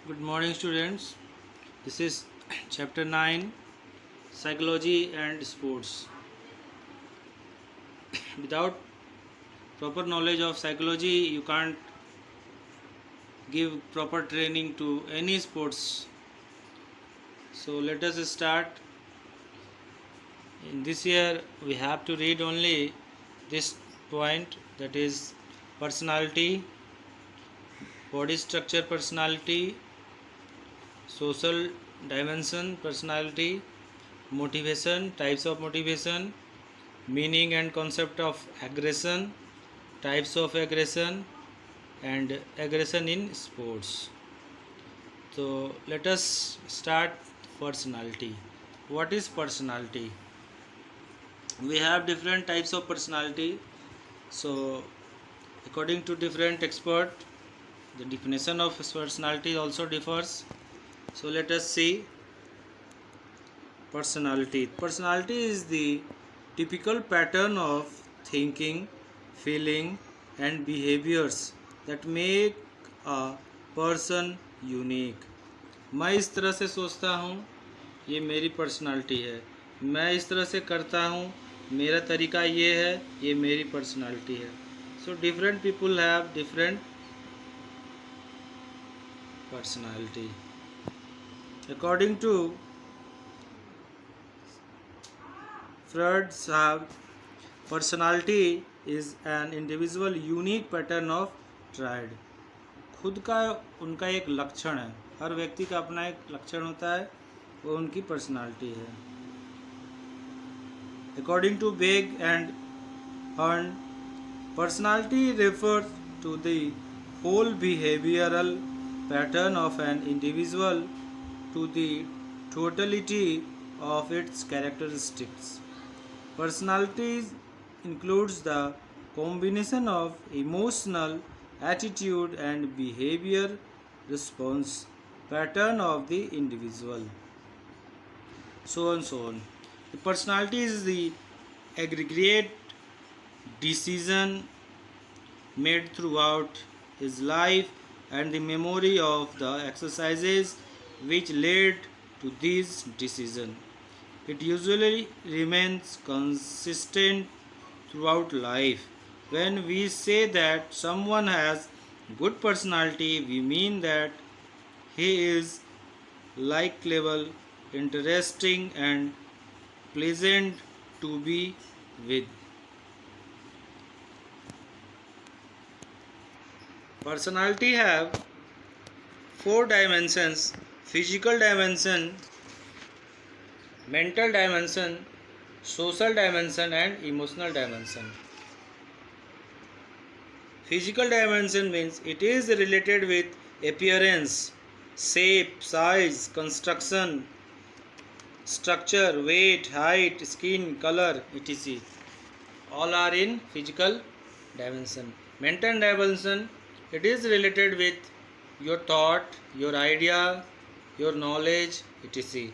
Good morning, students. This is chapter 9, Psychology and Sports. Without proper knowledge of psychology, you can't give proper training to any sports. So, let us start. In this year, we have to read only this point, that is personality, body structure personality, social dimension personality, motivation, types of motivation, meaning and concept of aggression, types of aggression, and aggression in sports. So let us start personality. What is personality? We have different types of personality. So according to different expert, the definition of personality also differs. So let us see personality. Personality is the typical pattern of thinking, feeling, and behaviors that make a person unique. मैं इस तरह से सोचता हूँ, ये मेरी personality है. मैं इस तरह से करता हूँ, मेरा तरीका ये है, ये मेरी पर्सनालिटी है. So different people have different personality. According to Freud's personality is an individual unique pattern of trait. खुद का उनका एक लक्षण है. हर व्यक्ति का अपना एक लक्षण होता है, वो उनकी पर्सनालिटी है. According to Begg and Hearn, personality refers to the whole behavioral pattern of an individual to the totality of its characteristics. Personality includes the combination of emotional, attitude, and behavior response pattern of the individual. So on, so on. The personality is the aggregate decision made throughout his life and the memory of the exercises which led to these decisions. It usually remains consistent throughout life. When we say that someone has good personality, we mean that he is likable, interesting, and pleasant to be with. Personality have four dimensions: physical dimension, mental dimension, social dimension, and emotional dimension. Physical dimension means it is related with appearance, shape, size, construction, structure, weight, height, skin, color, etc. All are in physical dimension. Mental dimension, it is related with your thought, your idea, your knowledge, etc.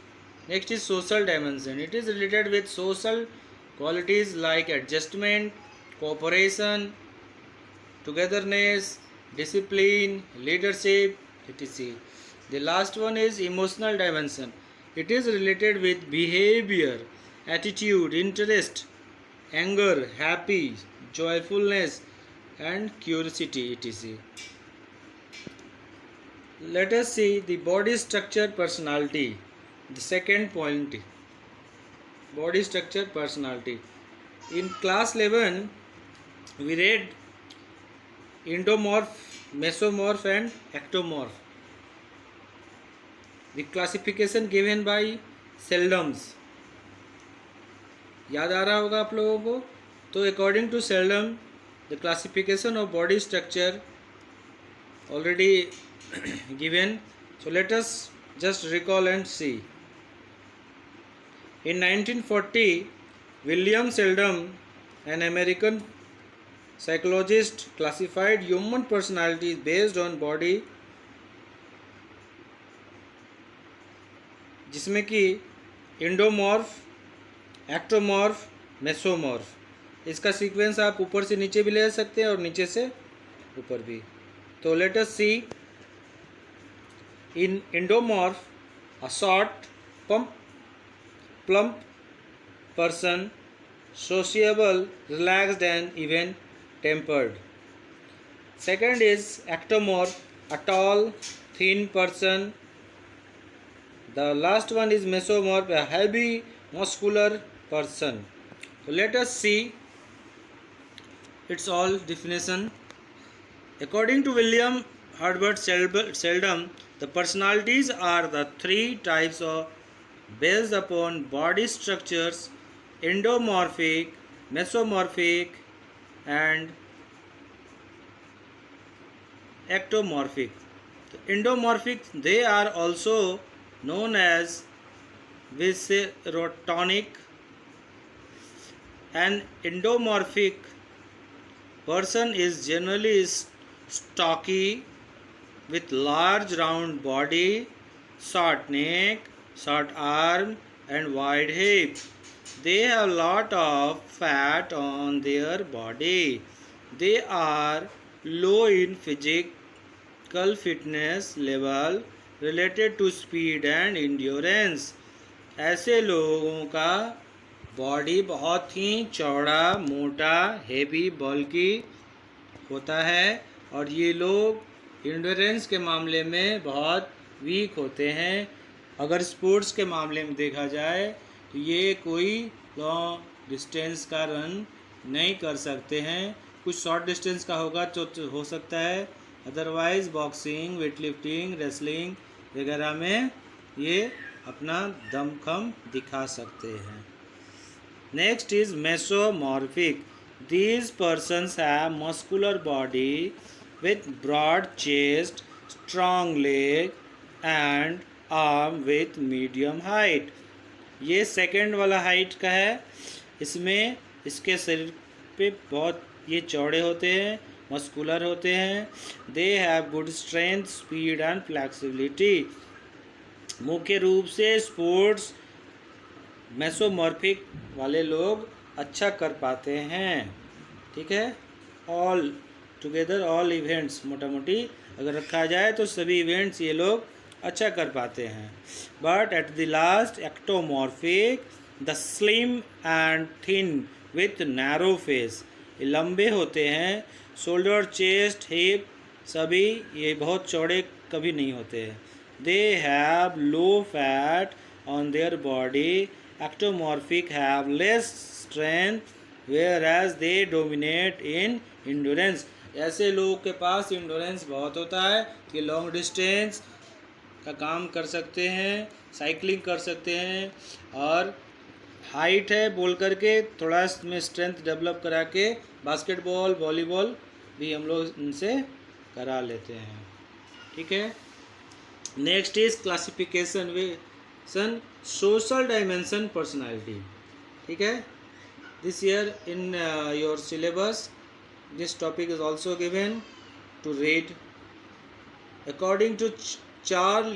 Next is social dimension. It is related with social qualities like adjustment, cooperation, togetherness, discipline, leadership, etc. The last one is emotional dimension. It is related with behavior, attitude, interest, anger, happy, joyfulness, and curiosity, etc. Let us see the body structure personality. The second point, body structure personality. In class 11, we read endomorph, mesomorph, and ectomorph. The classification given by Seldams. याद आ रहा होगा आप लोगों को. तो according to Seldom, the classification of body structure already given. So let us just recall and see. In 1940, William Seldom, an American psychologist, classified human personalities based on body, जिसमें कि इंडोमॉर्फ, ectomorph, mesomorph. इसका sequence आप ऊपर से नीचे भी ले सकते हैं और नीचे से ऊपर भी. तो let us see In endomorph, a short, plump person, sociable, relaxed, and even tempered. Second is ectomorph, a tall, thin person. The last one is mesomorph, a heavy, muscular person. So let us see its all definition. According to William Herbert Seldom, the personalities are the three types of based upon body structures: endomorphic, mesomorphic, and ectomorphic. Endomorphic, they are also known as viscerotonic. An endomorphic person is generally stocky with large round body, short neck, short arm, and wide hip. They have lot of fat on their body. They are low in physical fitness level related to speed and endurance. ऐसे लोगों का body बहुत ही चौड़ा, मोटा, heavy, बल्की होता है और ये लोग इंड्योरेंस के मामले में बहुत वीक होते हैं. अगर स्पोर्ट्स के मामले में देखा जाए तो ये कोई लॉन्ग डिस्टेंस का रन नहीं कर सकते हैं. कुछ शॉर्ट डिस्टेंस का होगा तो हो सकता है, अदरवाइज बॉक्सिंग, वेटलिफ्टिंग, रेसलिंग वगैरह में ये अपना दमखम दिखा सकते हैं. Next is mesomorphic. These persons have muscular body with broad chest, strong leg and arm with medium height. ये सेकंड वाला हाइट का है. इसमें इसके शरीर पे बहुत ये चौड़े होते हैं, मस्कुलर होते हैं. They have good strength, speed and flexibility. मुख्य रूप से स्पोर्ट्स मेसोमॉर्फिक वाले लोग अच्छा कर पाते हैं. ठीक है. ऑल टुगेदर ऑल इवेंट्स, मोटा मोटी अगर रखा जाए तो सभी इवेंट्स ये लोग अच्छा कर पाते हैं. But at the last ectomorphic, the slim and thin with narrow face. ये लंबे होते हैं, शोल्डर, चेस्ट, हिप सभी ये बहुत चौड़े कभी नहीं होते हैं. They have low fat on their body. Ectomorphic have less strength whereas they dominate in endurance. ऐसे लोगों के पास इंडोरेंस बहुत होता है कि लॉन्ग डिस्टेंस का काम कर सकते हैं, साइकिलिंग कर सकते हैं, और हाइट है बोल करके थोड़ा में स्ट्रेंथ डेवलप करा के बास्केटबॉल, वॉलीबॉल भी हम लोग इनसे करा लेते हैं. ठीक है. Next is classification social dimension personality. ठीक है. This year in your syllabus, this topic is also given to read. According to Charles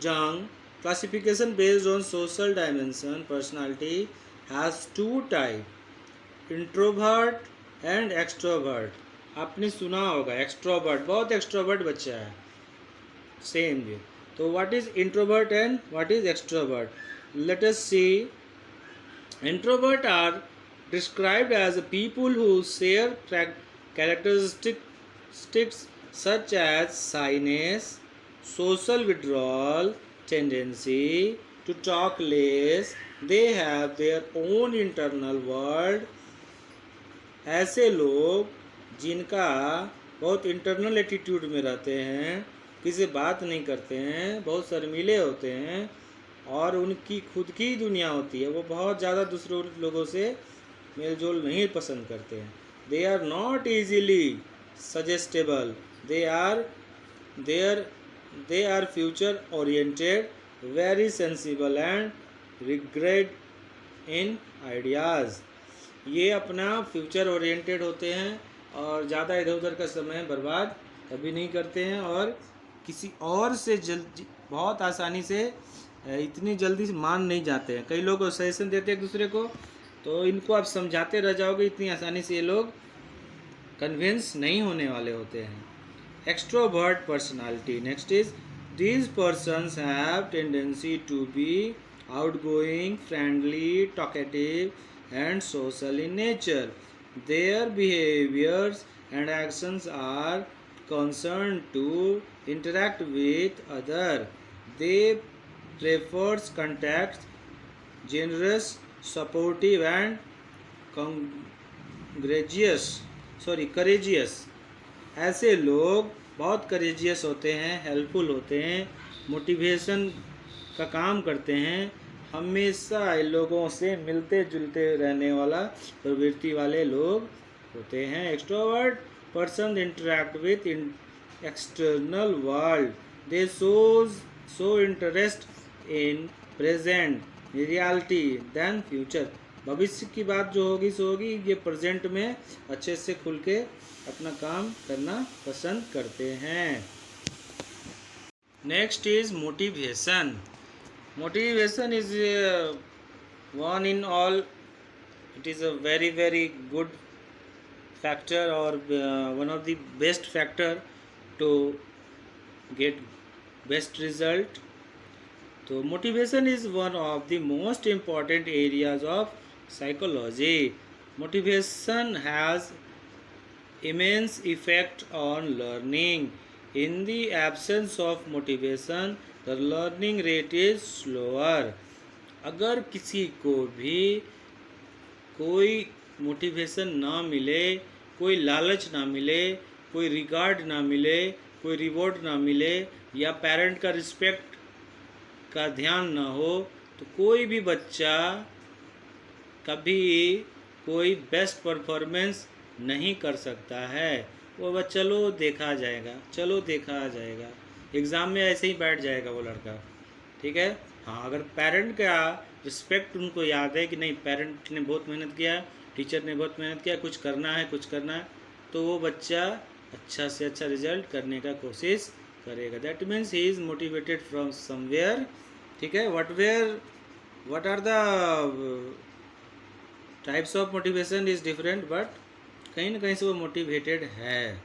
Jung, classification based on social dimension personality has two types: introvert and extrovert. आपने सुना होगा extrovert, बहुत extrovert बच्चा है. Same ये. तो what is introvert and what is extrovert? Let us see. Introvert are described as people who share characteristics such as shyness, social withdrawal, tendency to talk less. They have their own internal world. ऐसे लोग जिनका बहुत internal attitude में रहते हैं, किसी से बात नहीं करते हैं, बहुत शर्मीले होते हैं और उनकी खुद की दुनिया होती है, वो बहुत ज़्यादा दूसरों लोगों से मेल जोल नहीं पसंद करते हैं. They are not easily suggestible. They are future oriented, very sensible and regret in ideas. ये अपना फ्यूचर ओरिएंटेड होते हैं और ज़्यादा इधर उधर का समय बर्बाद कभी नहीं करते हैं और किसी और से बहुत आसानी से इतनी जल्दी मान नहीं जाते हैं. कई लोग सजेशन देते हैं एक दूसरे को, तो इनको आप समझाते रह जाओगे, इतनी आसानी से ये लोग कन्विंस नहीं होने वाले होते हैं. Extrovert personality. Next is These persons have tendency to be outgoing, friendly, talkative, and social in nature. Their behaviors and actions are concerned to interact with others. They prefer contacts, generous, supportive, and courageous. ऐसे लोग बहुत courageous होते हैं, helpful होते हैं, motivation का काम करते हैं, हमेशा इन लोगों से मिलते जुलते रहने वाला प्रवृत्ति वाले लोग होते हैं. Extrovert person interact with external world. They show interest in present reality than future. भविष्य की बात जो होगी सो होगी, ये प्रेजेंट में अच्छे से खुल के अपना काम करना पसंद करते हैं. Next is motivation. Motivation is one in all. It is a very very good factor or one of the best factor to get best result. So motivation is one of the most important areas of psychology. Motivation has immense effect on learning. In the absence of motivation, the learning rate is slower. अगर किसी को भी कोई motivation ना मिले, कोई लालच ना मिले, कोई रिगार्ड ना मिले, कोई रिवॉर्ड ना मिले, या पेरेंट का रिस्पेक्ट का ध्यान ना हो, तो कोई भी बच्चा कभी कोई बेस्ट परफॉर्मेंस नहीं कर सकता है. वो बस चलो देखा जाएगा, चलो देखा जाएगा, एग्ज़ाम में ऐसे ही बैठ जाएगा वो लड़का. ठीक है. हाँ, अगर पेरेंट का रिस्पेक्ट उनको याद है कि नहीं, पेरेंट ने बहुत मेहनत किया, टीचर ने बहुत मेहनत किया, कुछ करना है, तो वो बच्चा अच्छा से अच्छा रिजल्ट करने का कोशिश करेगा. That means he is motivated from somewhere. ठीक है. What are the types of motivation is different, but कहीं ना कहीं से वो मोटिवेटेड है.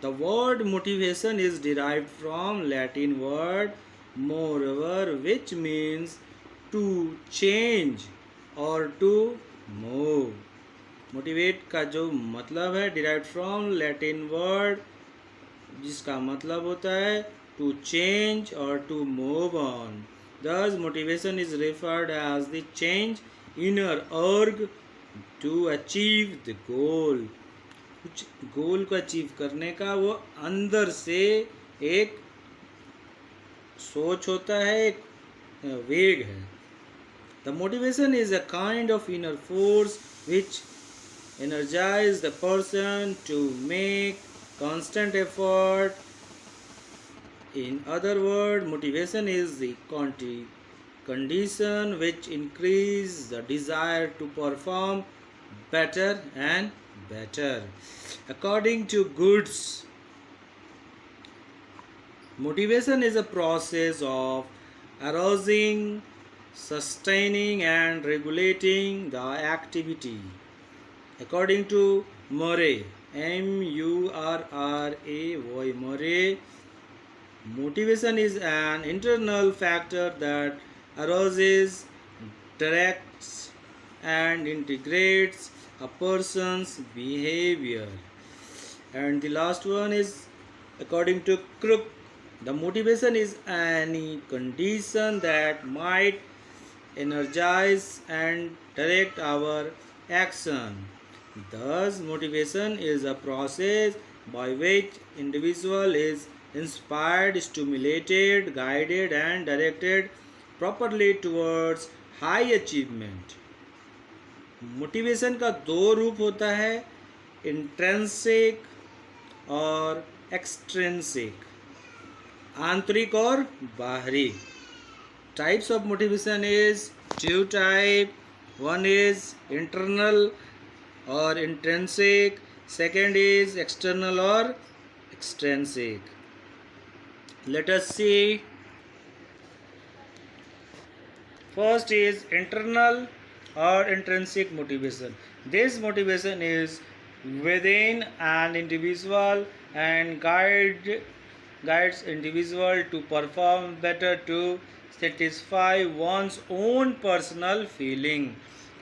The word motivation is derived from Latin word moreover, which means to change और टू मूव. मोटिवेट का जो मतलब है डिराइव्ड फ्रॉम लैटिन वर्ड, जिसका मतलब होता है टू चेंज और to move on. Thus motivation is referred as the change inner urge to achieve the goal. कुछ गोल को अचीव करने का वो अंदर से एक सोच होता है, एक वेग है. The motivation is a kind of inner force which energize the person to make constant effort. In other words, motivation is the condition which increase the desire to perform better and better. According to Goods, motivation is a process of arousing, sustaining and regulating the activity. According to Murray, Murray, Murray, motivation is an internal factor that arouses, directs, and integrates a person's behavior. And the last one is, according to Crook, the motivation is any condition that might energize and direct our action. Thus, motivation is a process by which individual is inspired, stimulated, guided, and directed properly towards high achievement. Motivation का दो रूप होता है, intrinsic और extrinsic, आंतरिक और बाहरी. Types of motivation is two type. One is internal or intrinsic, second is external or extrinsic. Let us see. First is internal or intrinsic motivation. This motivation is within an individual and guides individual to perform better to satisfy one's own personal feeling.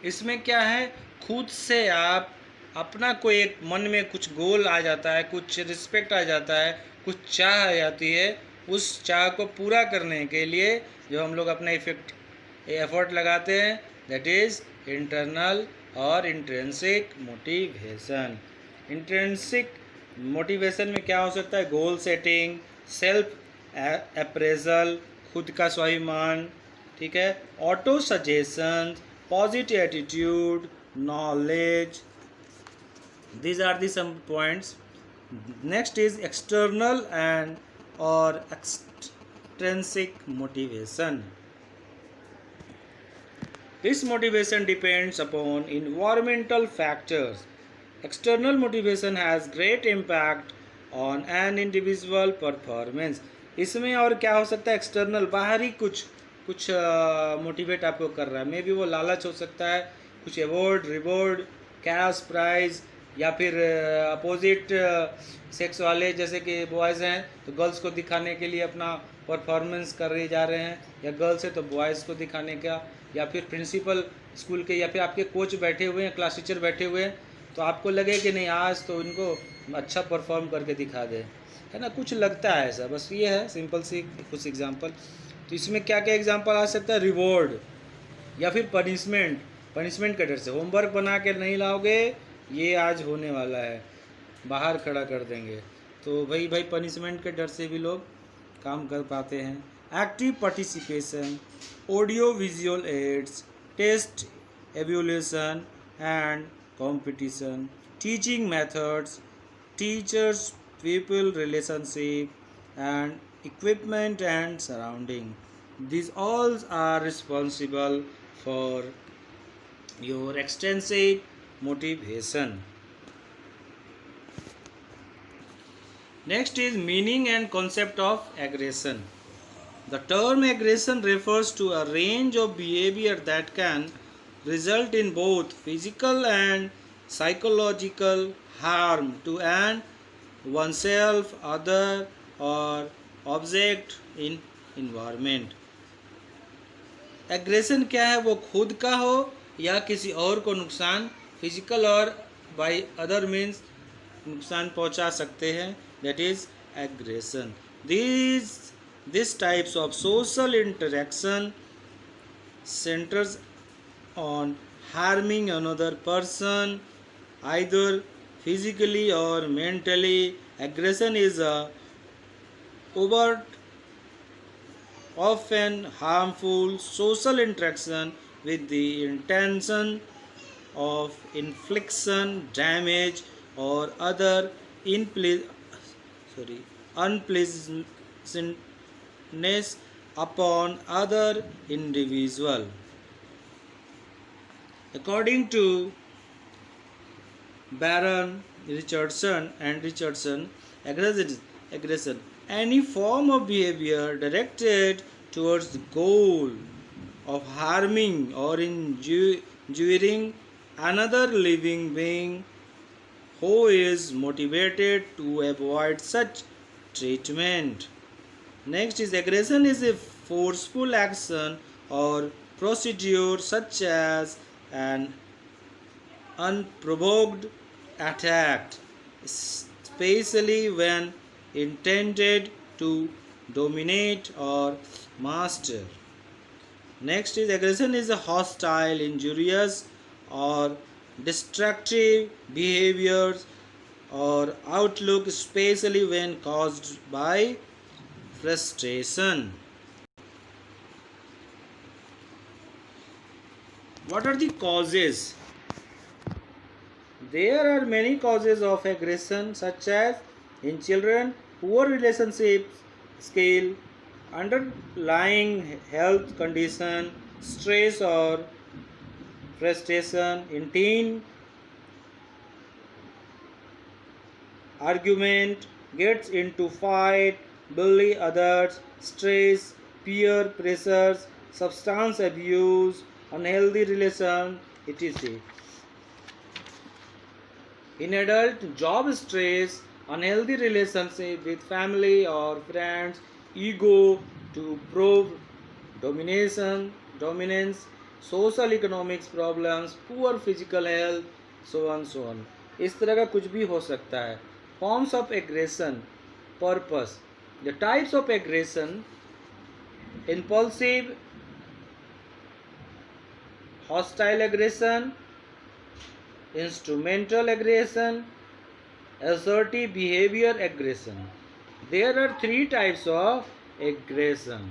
इसमें क्या है, खुद से आप अपना कोई एक मन में कुछ गोल आ जाता है, कुछ रिस्पेक्ट आ जाता है, कुछ चाह आ जाती है, उस चाह को पूरा करने के लिए जो हम लोग अपना एफर्ट लगाते हैं, दैट इज़ इंटरनल और इंट्रेंसिक मोटिवेशन. इंट्रेंसिक मोटिवेशन में क्या हो सकता है, गोल सेटिंग, सेल्फ अप्रेजल, खुद का स्वाभिमान, ठीक है, auto suggestion, positive attitude, knowledge. These are the some points. Next is external and or extrinsic motivation. This motivation depends upon environmental factors. External motivation has great impact on an individual performance. इसमें और क्या हो सकता है, external, बाहरी कुछ motivate आपको कर रहा है. मे बी वो लालच हो सकता है, कुछ अवार्ड, रिवॉर्ड, कैश प्राइज, या फिर अपोजिट सेक्स वाले जैसे कि बॉयज़ हैं तो गर्ल्स को दिखाने के लिए अपना परफॉर्मेंस कर रहे जा रहे हैं, या गर्ल्स है तो बॉयज़ को दिखाने का, या फिर प्रिंसिपल स्कूल के या फिर आपके कोच बैठे हुए हैं, क्लास टीचर बैठे हुए हैं, तो आपको लगे कि नहीं आज तो इनको अच्छा परफॉर्म करके दिखा दे, है ना, कुछ लगता है ऐसा. बस ये है सिंपल सी कुछ एग्जांपल. तो इसमें क्या क्या एग्जांपल आ सकता है, रिवॉर्ड या फिर पनिशमेंट. पनिशमेंट के डर से होमवर्क बना के नहीं लाओगे, ये आज होने वाला है, बाहर खड़ा कर देंगे, तो भाई पनिशमेंट के डर से भी लोग काम कर पाते हैं. Active participation, audio visual aids, test evaluation and competition, teaching methods, teachers people relationship and equipment and surrounding. These all are responsible for your extensive motivation. Next is meaning and concept of aggression. The term aggression refers to a range of behavior that can result in both physical and psychological harm to an oneself, other, or object in environment. Aggression क्या है, वो खुद का हो या किसी और को नुकसान, फिजिकल और बाय अदर मीन्स नुकसान पहुंचा सकते हैं, that is aggression. This types of social interaction centres on harming another person either physically or mentally. Aggression is a overt, often harmful social interaction with the intention of infliction, damage, or other unpleasantness upon other individual. According to Baron Richardson, aggression any form of behavior directed towards the goal of harming or injuring another living being who is motivated to avoid such treatment. Next is aggression is a forceful action or procedure such as an unprovoked attack, especially when intended to dominate or master. Next is aggression is a hostile, injurious or destructive behaviors or outlook, especially when caused by frustration. What are the causes? There are many causes of aggression, such as in children, poor relationship skill, underlying health condition, stress or frustration. In teen, argument, gets into fight, bully others, stress, peer pressures, substance abuse, unhealthy relation, etc. In adult, job stress, unhealthy relationship with family or friends, ego to prove dominance, social economics problems, poor physical health, so on so on. इस तरह का कुछ भी हो सकता है. Forms of aggression, purpose. The types of aggression: impulsive, hostile aggression, instrumental aggression, assertive behavior aggression. There are three types of aggression.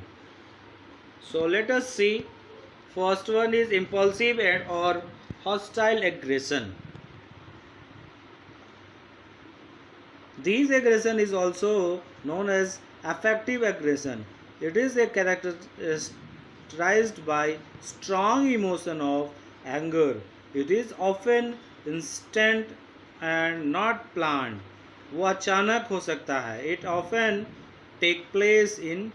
So let us see. First one is impulsive and or hostile aggression. This aggression is also known as affective aggression. It is a characterized by strong emotion of anger. It is often instant and not planned. वो अचानक हो सकता है. It often take place in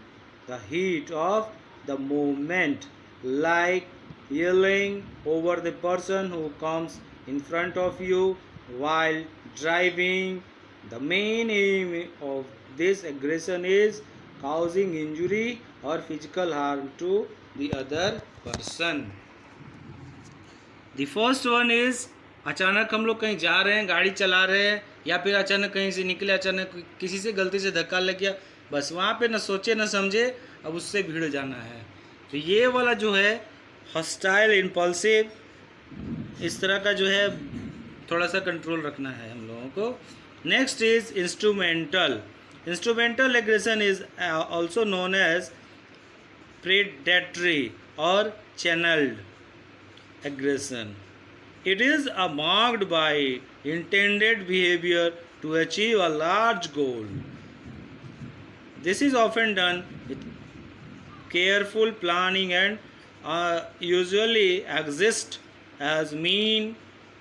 the heat of the moment, like yelling over the person who comes in front of you while driving. The main aim of this aggression is causing injury or physical harm to the other person. The first one is अचानक हम लोग कहीं जा रहे हैं, गाड़ी चला रहे हैं, या फिर अचानक कहीं से निकले, अचानक किसी से गलती से धक्का लग गया, बस वहाँ पे न सोचे न समझे अब उससे भिड़ जाना है. तो ये वाला जो है हॉस्टाइल इम्पल्सिव, इस तरह का जो है थोड़ा सा कंट्रोल रखना है हम लोगों को. Next is instrumental. Instrumental aggression is also known as predatory or channeled aggression. It is marked by intended behavior to achieve a large goal. This is often done with careful planning and usually exist as mean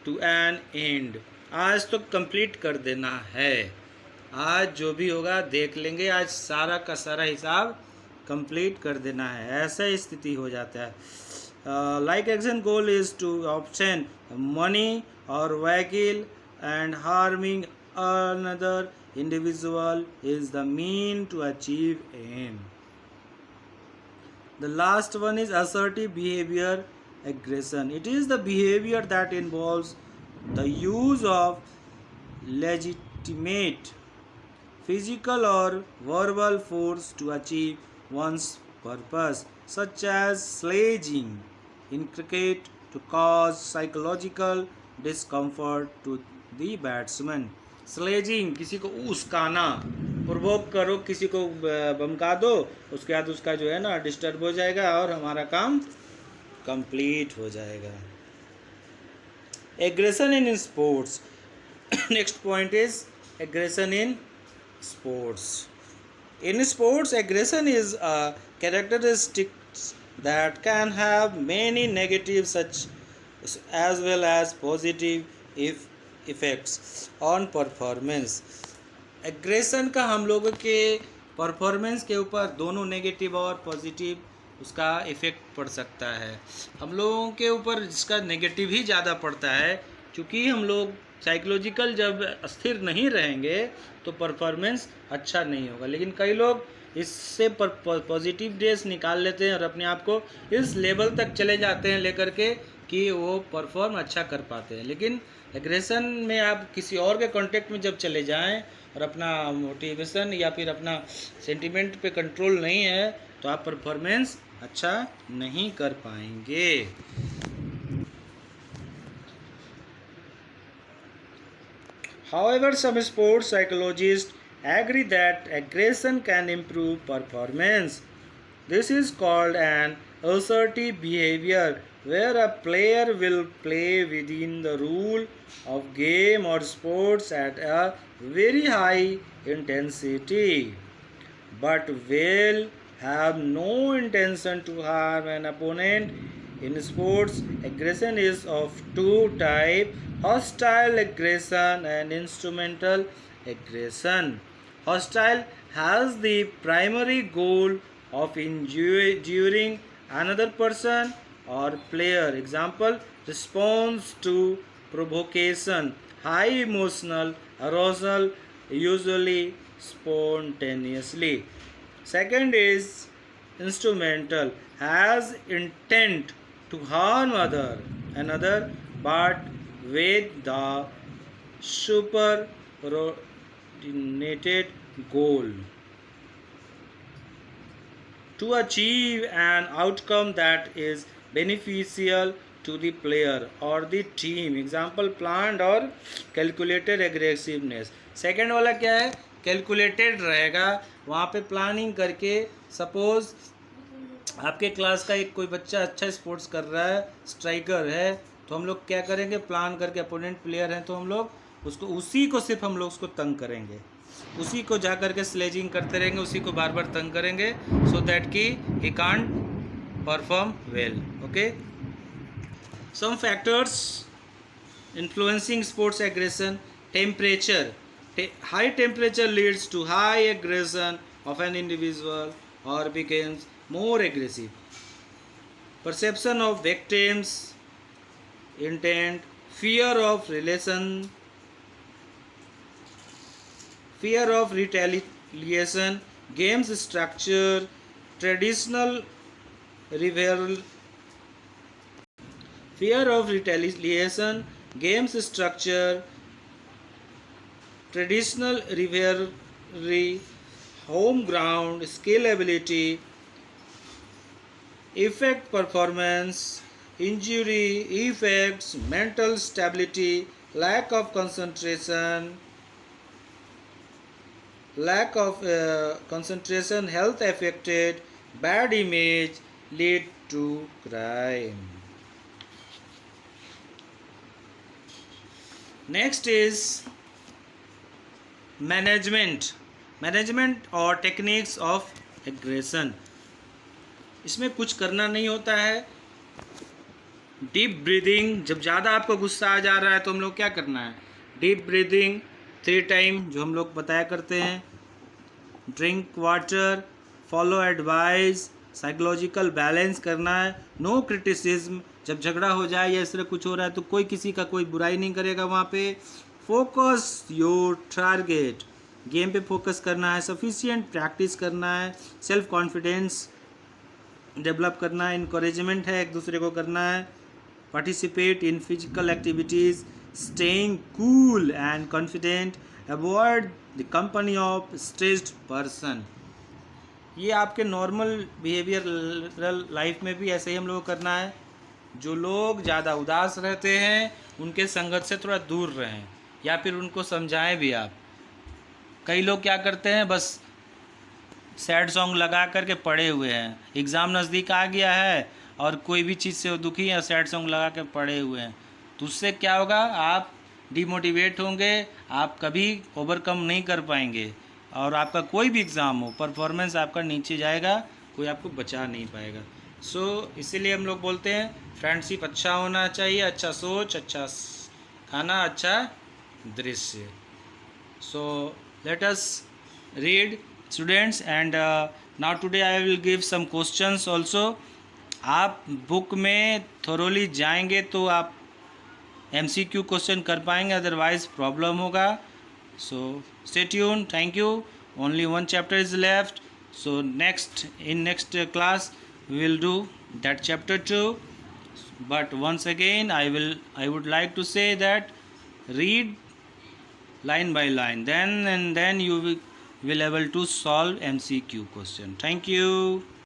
to an end. आज तो complete कर देना है, आज जो भी होगा देख लेंगे, आज सारा का सारा हिसाब कंप्लीट कर देना है, ऐसा स्थिति हो जाता है. Like action goal is to obtain money or vehicle and harming another individual is the mean to achieve aim. The last one is assertive behavior aggression. It is the behavior that involves the use of legitimate physical or verbal force to achieve one's purpose, such as sledging in cricket to cause psychological discomfort to the batsman. Sledging, किसी को उस्काना, provoke करो, किसी को बमका दो, उसके बाद उसका जो है ना डिस्टर्ब हो जाएगा और हमारा काम कंप्लीट हो जाएगा. Aggression in sports. Next point is aggression in sports. In sports, aggression is a characteristic that can have many negative such as well as positive effects on performance. Aggression का हम लोगों के परफॉर्मेंस के ऊपर दोनों negative और positive उसका effect पड़ सकता है. हम लोगों के ऊपर जिसका नेगेटिव ही ज़्यादा पड़ता है, क्योंकि हम लोग साइकोलॉजिकल जब स्थिर नहीं रहेंगे तो परफॉर्मेंस अच्छा नहीं होगा. लेकिन कई लोग इससे पॉजिटिव डेज निकाल लेते हैं और अपने आप को इस लेवल तक चले जाते हैं लेकर के कि वो परफॉर्म अच्छा कर पाते हैं. लेकिन एग्रेशन में आप किसी और के कांटेक्ट में जब चले जाएं और अपना मोटिवेशन या फिर अपना सेंटिमेंट पे कंट्रोल नहीं है तो आप परफॉर्मेंस अच्छा नहीं कर पाएंगे. However, some sports psychologists agree that aggression can improve performance. This is called an assertive behavior, where a player will play within the rule of game or sports at a very high intensity, but will have no intention to harm an opponent. In sports, aggression is of two types: hostile aggression and instrumental aggression. Hostile has the primary goal of injuring another person or player. Example: response to provocation, high emotional arousal usually spontaneously. Second is instrumental, has intent to harm another, but with the superordinated goal to achieve an outcome that is beneficial to the player or the team. Example, planned और calculated aggressiveness. Second वाला क्या है? Calculated रहेगा, वहाँ पे planning करके. Suppose आपके class का एक कोई बच्चा अच्छा स्पोर्ट्स कर रहा है, स्ट्राइकर है, तो हम लोग क्या करेंगे? प्लान करके, अपोनेंट प्लेयर हैं तो हम लोग उसको, उसी को सिर्फ हम लोग उसको तंग करेंगे, उसी को जा करके स्लेजिंग करते रहेंगे, उसी को बार बार तंग करेंगे, सो दैट कि he can't perform well. Okay, some factors influencing sports aggression. Temperature. High temperature leads to high aggression of an individual or becomes more aggressive. Perception of victims, intent, fear of retaliation, games structure, traditional rivalry. Fear of retaliation, games structure, traditional rivalry, home ground, scalability, effect performance, injury effects, mental stability, lack of concentration, health affected, bad image, lead to crime. Next is management और techniques of aggression. इसमें कुछ करना नहीं होता है. Deep breathing. जब ज़्यादा आपको गुस्सा आ जा रहा है तो हम लोग क्या करना है? डीप ब्रीदिंग 3 टाइम जो हम लोग बताया करते हैं. Drink water, follow advice, psychological balance करना है. No criticism. जब झगड़ा हो जाए या इस तरह कुछ हो रहा है तो कोई किसी का कोई बुराई नहीं करेगा वहाँ पे. Focus your target. गेम पे फोकस करना है. सफिशिएंट प्रैक्टिस करना है. सेल्फ कॉन्फिडेंस डेवलप करना है. इनकरेजमेंट है एक दूसरे को करना है. Participate in physical activities. Staying cool and confident. Avoid the company of stressed person. ये आपके नॉर्मल बिहेवियर लाइफ में भी ऐसे ही हम लोग को करना है. जो लोग ज़्यादा उदास रहते हैं उनके संगत से थोड़ा दूर रहें, या फिर उनको समझाएं भी आप. कई लोग क्या करते हैं, बस सैड सॉन्ग लगा करके पड़े हुए हैं. एग्ज़ाम नज़दीक आ गया है और कोई भी चीज़ से वो दुखी है, सैड सॉन्ग लगा के पड़े हुए हैं, तो उससे क्या होगा? आप डिमोटिवेट होंगे, आप कभी ओवरकम नहीं कर पाएंगे और आपका कोई भी एग्ज़ाम हो, परफॉर्मेंस आपका नीचे जाएगा, कोई आपको बचा नहीं पाएगा. इसीलिए हम लोग बोलते हैं फ्रेंडशिप अच्छा होना चाहिए. अच्छा सोच, अच्छा खाना, अच्छा दृश्य. So let us read students, and now today I will give some questions also. आप बुक में थोरोली जाएंगे तो आप MCQ क्वेश्चन कर पाएंगे, अदरवाइज प्रॉब्लम होगा. So stay tune. Thank you. Only 1 chapter is left. So in next class we will do that chapter 2. But once again I would like to say that read line by line, then you will able to solve MCQ question. Thank you.